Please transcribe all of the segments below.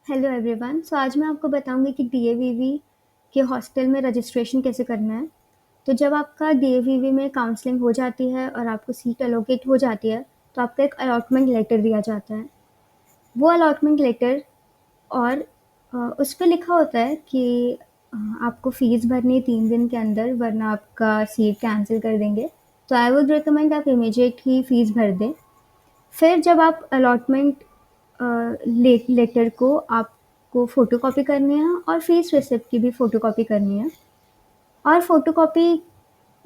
Hello everyone. आज मैं आपको बताऊंगी कि डीएवीवी के हॉस्टल में रजिस्ट्रेशन कैसे करना है। तो जब आपका डीएवीवी में काउंसलिंग हो जाती है और आपको सीट एलोकेट हो जाती है तो आपको एक अलॉटमेंट लेटर दिया जाता है। वो अलॉटमेंट लेटर और उस पे लिखा होता है कि आपको फ़ीस भरनी है 3 दिन के अंदर, वरना आपका सीट कैंसिल कर देंगे। तो आई वुड रिकमेंड आप इमीडिएट ही फ़ीस भर दें। फिर जब आप अलॉटमेंट लेटर को आपको फ़ोटोकॉपी करनी है और फ़ीस रिसिप्ट की भी फ़ोटोकॉपी करनी है। और फ़ोटोकॉपी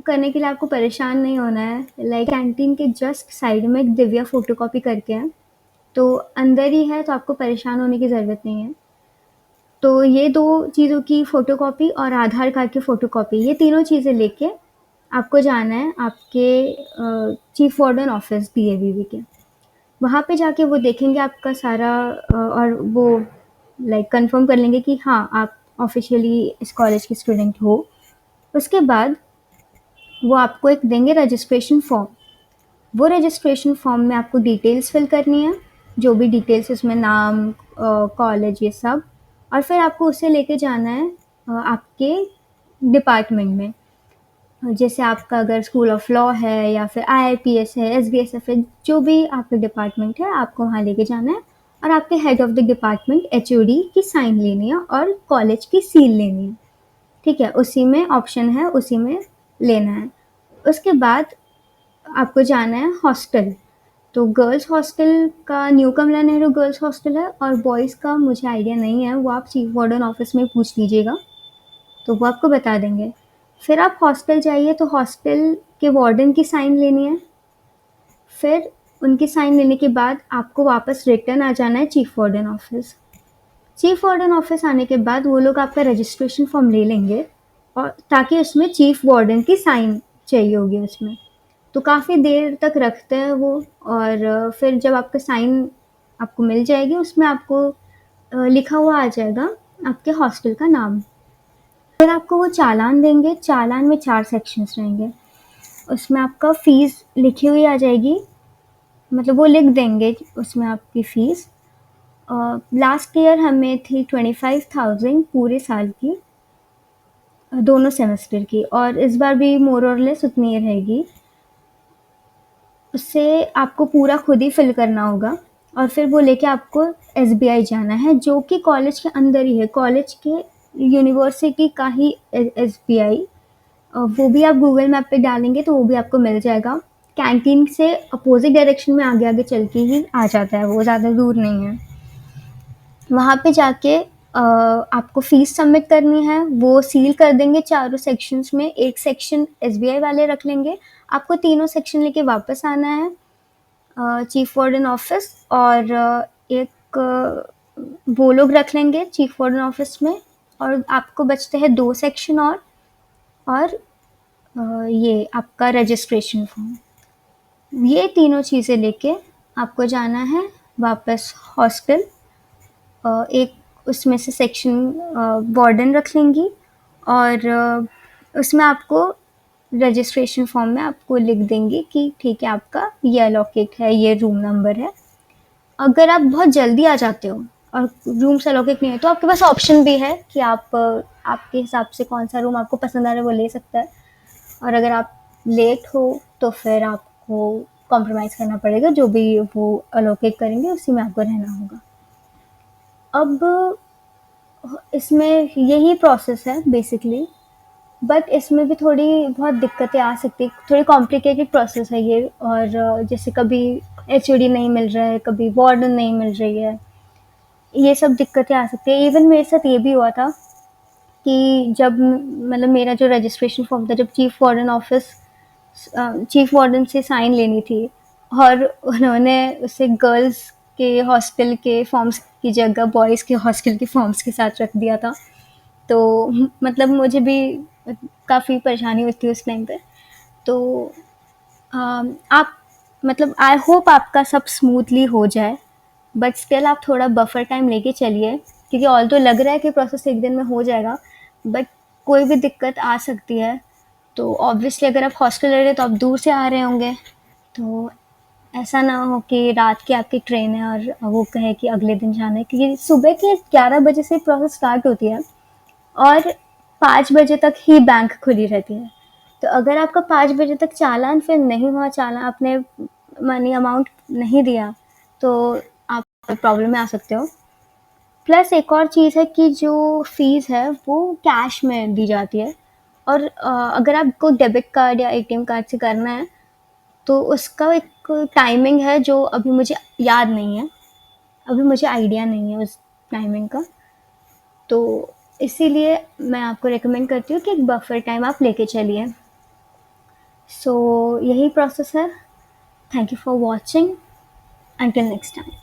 करने के लिए आपको परेशान नहीं होना है। लाइक कैंटीन के जस्ट साइड में एक दिव्या फ़ोटोकॉपी करके है, तो अंदर ही है, तो आपको परेशान होने की ज़रूरत नहीं है। तो ये 2 चीज़ों की फ़ोटोकॉपी और आधार कार्ड की फ़ोटोकॉपी, ये तीनों चीज़ें लेके आपको जाना है आपके चीफ़ वार्डन ऑफ़िस डीएवीवी के। वहाँ पे जाके वो देखेंगे आपका सारा और वो लाइक कंफर्म कर लेंगे कि हाँ, आप ऑफिशियली इस कॉलेज के स्टूडेंट हो। उसके बाद वो आपको एक देंगे रजिस्ट्रेशन फॉर्म। वो रजिस्ट्रेशन फॉर्म में आपको डिटेल्स फिल करनी है, जो भी डिटेल्स उसमें नाम, कॉलेज, ये सब। और फिर आपको उसे लेके जाना है आपके डिपार्टमेंट में। जैसे आपका अगर स्कूल ऑफ लॉ है या फिर आईआईपीएस है, एसबीएसएफ है, जो भी आपका डिपार्टमेंट है, आपको वहाँ लेके जाना है। और आपके head of the department HOD की साइन लेनी है और कॉलेज की सील लेनी है। ठीक है, उसी में ऑप्शन है, उसी में लेना है। उसके बाद आपको जाना है हॉस्टल। तो गर्ल्स हॉस्टल का न्यू कमला नेहरू गर्ल्स हॉस्टल है, और बॉयज़ का मुझे आइडिया नहीं है, वो आप चीफ वार्डन ऑफिस में पूछ लीजिएगा, तो वो आपको बता देंगे। फिर आप हॉस्टल जाइए, तो हॉस्टल के वार्डन की साइन लेनी है। फिर उनकी साइन लेने के बाद आपको वापस रिटर्न आ जाना है chief warden office. Chief warden office आने के बाद वो लोग आपका रजिस्ट्रेशन फॉर्म ले लेंगे, और ताकि उसमें चीफ वार्डन की साइन चाहिए होगी उसमें। तो काफ़ी देर तक रखते हैं वो, और फिर जब आपका साइन आपको मिल जाएगी, उसमें आपको लिखा हुआ आ जाएगा आपके हॉस्टल का नाम। फिर आपको वो चालान देंगे। चालान में 4 सेक्शंस रहेंगे। उसमें आपका फ़ीस लिखी हुई आ जाएगी, मतलब वो लिख देंगे उसमें आपकी फ़ीस। लास्ट ईयर हमें थी 25,000 पूरे साल की, दोनों सेमेस्टर की, और इस बार भी मोर और लेस उतनी ही रहेगी। उससे आपको पूरा खुद ही फिल करना होगा, और फिर वो लेके आपको एसबीआई जाना है, जो कि कॉलेज के अंदर ही है, कॉलेज के यूनिवर्सिटी का ही एसबीआई। वो भी आप गूगल मैप पे डालेंगे तो वो भी आपको मिल जाएगा। कैंटीन से अपोजिट डायरेक्शन में आगे आगे चल के ही आ जाता है, वो ज़्यादा दूर नहीं है। वहाँ पे जाके आपको फ़ीस सबमिट करनी है, वो सील कर देंगे चारों सेक्शंस में। एक सेक्शन एसबीआई वाले रख लेंगे। आपको तीनों सेक्शन लेके वापस आना है चीफ वार्डन ऑफिस, और एक वो लोग रख लेंगे चीफ वार्डन ऑफिस में। और आपको बचते हैं 2 सेक्शन और ये आपका रजिस्ट्रेशन फॉर्म। ये तीनों चीज़ें लेके आपको जाना है वापस हॉस्टल। एक उसमें से सेक्शन वार्डन रख लेंगी, और उसमें आपको रजिस्ट्रेशन फॉर्म में आपको लिख देंगे कि ठीक है, आपका ये अलोकेट है, ये रूम नंबर है। अगर आप बहुत जल्दी आ जाते हो और रूम्स अलोकेट नहीं है, तो आपके पास ऑप्शन भी है कि आप आपके हिसाब से कौन सा रूम आपको पसंद आ रहा है वो ले सकता है। और अगर आप लेट हो तो फिर आपको कॉम्प्रोमाइज़ करना पड़ेगा, जो भी वो अलोकेट करेंगे उसी में आपको रहना होगा। अब इसमें यही प्रोसेस है बेसिकली, बट इसमें भी थोड़ी बहुत दिक्कतें आ सकती हैं, थोड़ी कॉम्प्लिकेटेड प्रोसेस है ये। और जैसे कभी एचओडी नहीं मिल रहा है, कभी वार्डन नहीं मिल रही है, ये सब दिक्कतें आ सकती है। इवन मेरे साथ ये भी हुआ था कि जब मतलब मेरा जो रजिस्ट्रेशन फॉर्म था, जब चीफ वार्डन से साइन लेनी थी, और उन्होंने उसे गर्ल्स के हॉस्टल के फॉर्म्स की जगह बॉयज़ के हॉस्टल के फॉर्म्स के साथ रख दिया था। तो मतलब मुझे भी काफ़ी परेशानी हुई थी उस टाइम पे। तो आप मतलब आई होप आपका सब स्मूथली हो जाए, बट स्टिल आप थोड़ा बफर टाइम लेके चलिए, क्योंकि ऑल तो लग रहा है कि प्रोसेस 1 दिन में हो जाएगा, बट कोई भी दिक्कत आ सकती है। तो ऑब्वियसली अगर आप हॉस्टल रह रहे हैं तो आप दूर से आ रहे होंगे, तो ऐसा ना हो कि रात की आपकी ट्रेन है और वो कहे कि अगले दिन जाना है, क्योंकि सुबह के 11 बजे से प्रोसेस स्टार्ट होती है और 5 बजे तक ही बैंक खुली रहती है। तो अगर आपका 5 बजे तक चालान फिर नहीं हुआ, चालान आपने मनी अमाउंट नहीं दिया, तो आप प्रॉब्लम में आ सकते हो। प्लस एक और चीज़ है कि जो फ़ीस है वो कैश में दी जाती है, और अगर आपको डेबिट कार्ड या एटीएम कार्ड से करना है तो उसका एक टाइमिंग है जो अभी मुझे याद नहीं है, अभी मुझे आइडिया नहीं है उस टाइमिंग का। तो इसीलिए मैं आपको रिकमेंड करती हूँ कि एक बफर टाइम आप लेके चलिए। सो यही प्रोसेस है। Thank you for watching. Until next time.